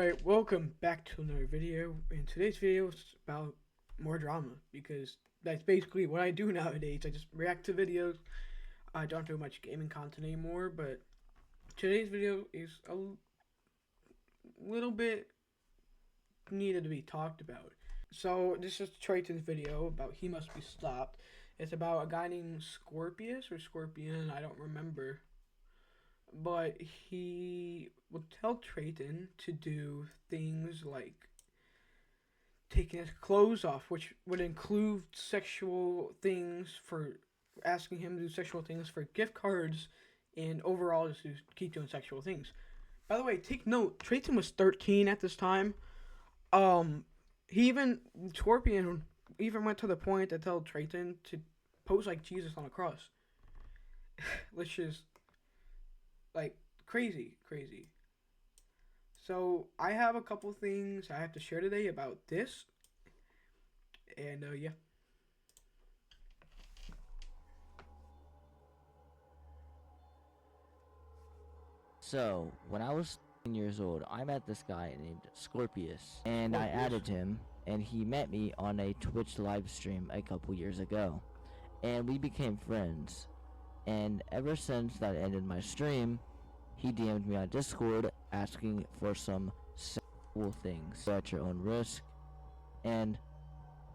Alright, welcome back to another video. In today's video, it's about more drama because that's basically what I do nowadays. I just react to videos. I don't do much gaming content anymore, but today's video is a little bit needed to be talked about. So, this is Triton's video about He Must Be Stopped. It's about a guy named Scorpius or Scorpion, I don't remember. But he would tell Triton to do things like taking his clothes off, which would include sexual things for asking him to do sexual things for gift cards and overall just to keep doing sexual things. By the way, take note, Triton was 13 at this time. He even, Scorpion even went to the point to tell Triton to pose like Jesus on a cross. Which is like crazy. So I have a couple things I have to share today about this, and yeah. So, when I was 10 years old, I met this guy named Scorpius, and I added him, and he met me on a Twitch live stream a couple years ago, and we became friends. And ever since that ended my stream, he DM'd me on Discord asking for some sexual things. So at your own risk, and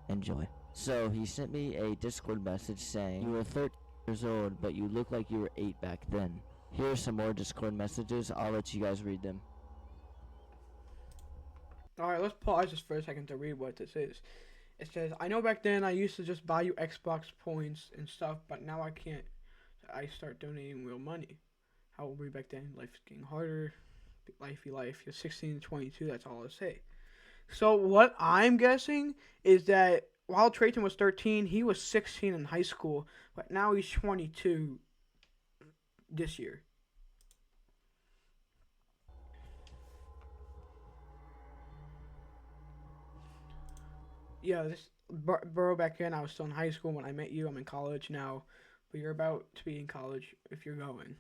enjoy. So he sent me a Discord message saying, "You were 13 years old, but you look like you were 8 back then." Here are some more Discord messages. I'll let you guys read them. Alright, let's pause just for a second to read what this is. It says, "I know back then I used to just buy you Xbox points and stuff, but now I can't. I start donating real money. How old were you back then? Life's getting harder. Lifey life. You're 16 to 22, that's all I'll say." So what I'm guessing is that while Triton was 13, he was 16 in high school, but now he's 22 this year. Yeah, this bro, back then I was still in high school when I met you. I'm in college now, but you're about to be in college if you're going.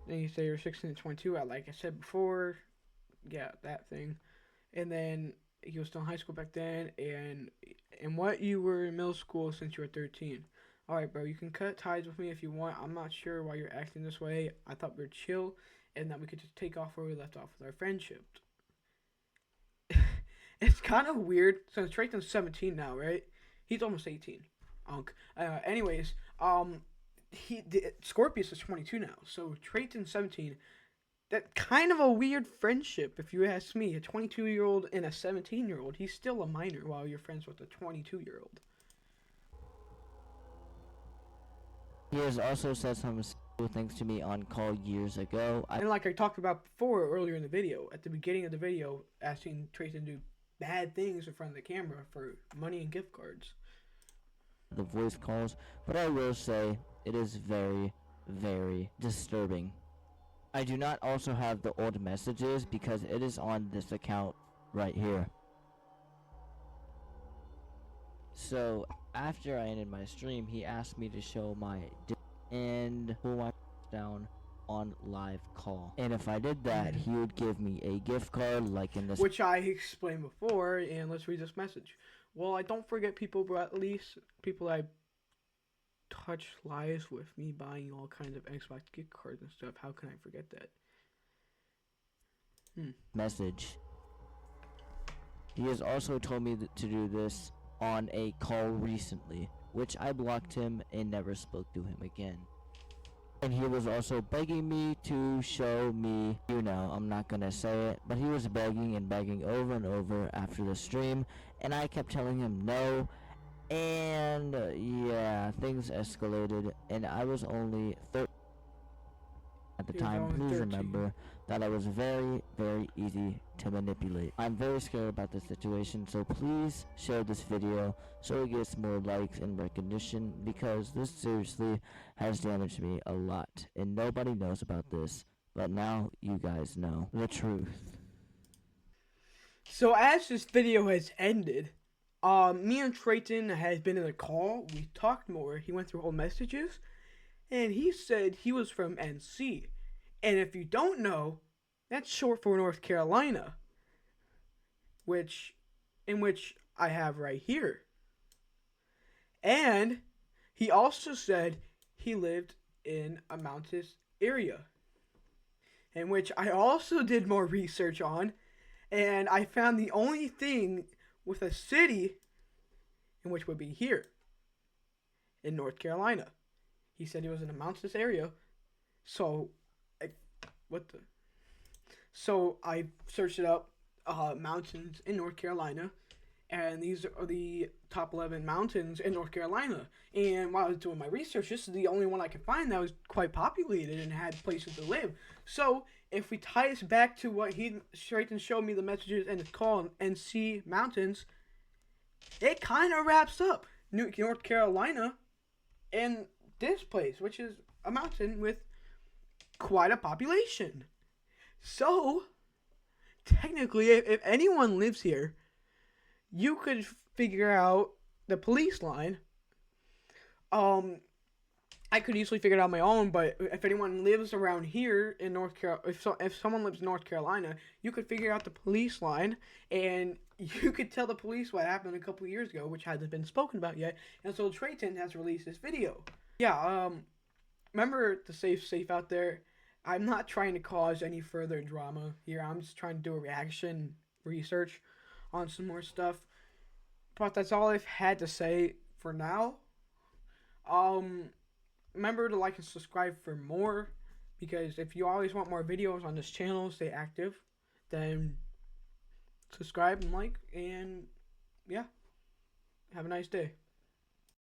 Then you say you're 16 to 22. Like I said before, yeah, that thing. And then you were still in high school back then, and what you were in middle school since you were 13. All right, bro, you can cut ties with me if you want. I'm not sure why you're acting this way. I thought we were chill, and that we could just take off where we left off with our friendship. It's kind of weird since Triton's 17 now, right? He's almost 18. Anyways, Scorpius is 22 now, so Triton's 17. That kind of a weird friendship, if you ask me. A 22-year-old and a 17-year-old. He's still a minor while you're friends with a 22-year-old. He has also said some things to me on call years ago. And like I talked about before earlier in the video, at the beginning of the video, asking Triton to do bad things in front of the camera for money and gift cards. The voice calls, but I will say it is very, very disturbing. I do not also have the old messages because it is on this account right here. So after I ended my stream, he asked me to show my and pull my down on live call. And if I did that, he would give me a gift card like in this, which I explained before, and let's read this message. "Well, I don't forget people, but at least people I touch lives with me buying all kinds of Xbox gift cards and stuff. How can I forget that?" message. He has also told me to do this on a call recently, which I blocked him and never spoke to him again. And he was also begging me to show me, I'm not gonna say it, but he was begging and begging over and over after the stream, and I kept telling him no, and yeah, things escalated, and I was only 13 at the time. Please remember that I was very, very easy to manipulate. I'm very scared about this situation, so please share this video so it gets more likes and recognition, because this seriously has damaged me a lot, and nobody knows about this, but now you guys know the truth. So as this video has ended, me and Triton has been in a call. We talked more. He went through whole messages, And he said he was from NC. And if you don't know, that's short for North Carolina, which I have right here. And he also said he lived in a mountainous area, in which I also did more research on, and I found the only thing with a city in which would be here in North Carolina. He said he was in a mountainous area, so So I searched it up, mountains in North Carolina, and these are the top 11 mountains in North Carolina. And while I was doing my research, this is the only one I could find that was quite populated and had places to live. So if we tie this back to what he straight and showed me the messages and it's called NC Mountains, it kind of wraps up North Carolina and this place, which is a mountain with quite a population. So technically, if anyone lives here, you could figure out the police line. I could easily figure it out on my own, but if anyone lives around here in North Carolina, if someone lives in North Carolina, you could figure out the police line, and you could tell the police what happened a couple of years ago, which hasn't been spoken about yet. And so Trayton has released this video. Yeah, remember to stay safe out there. I'm not trying to cause any further drama here. I'm just trying to do a reaction research on some more stuff. But that's all I've had to say for now. Remember to like and subscribe for more, because if you always want more videos on this channel, stay active, then subscribe and like, and yeah, have a nice day.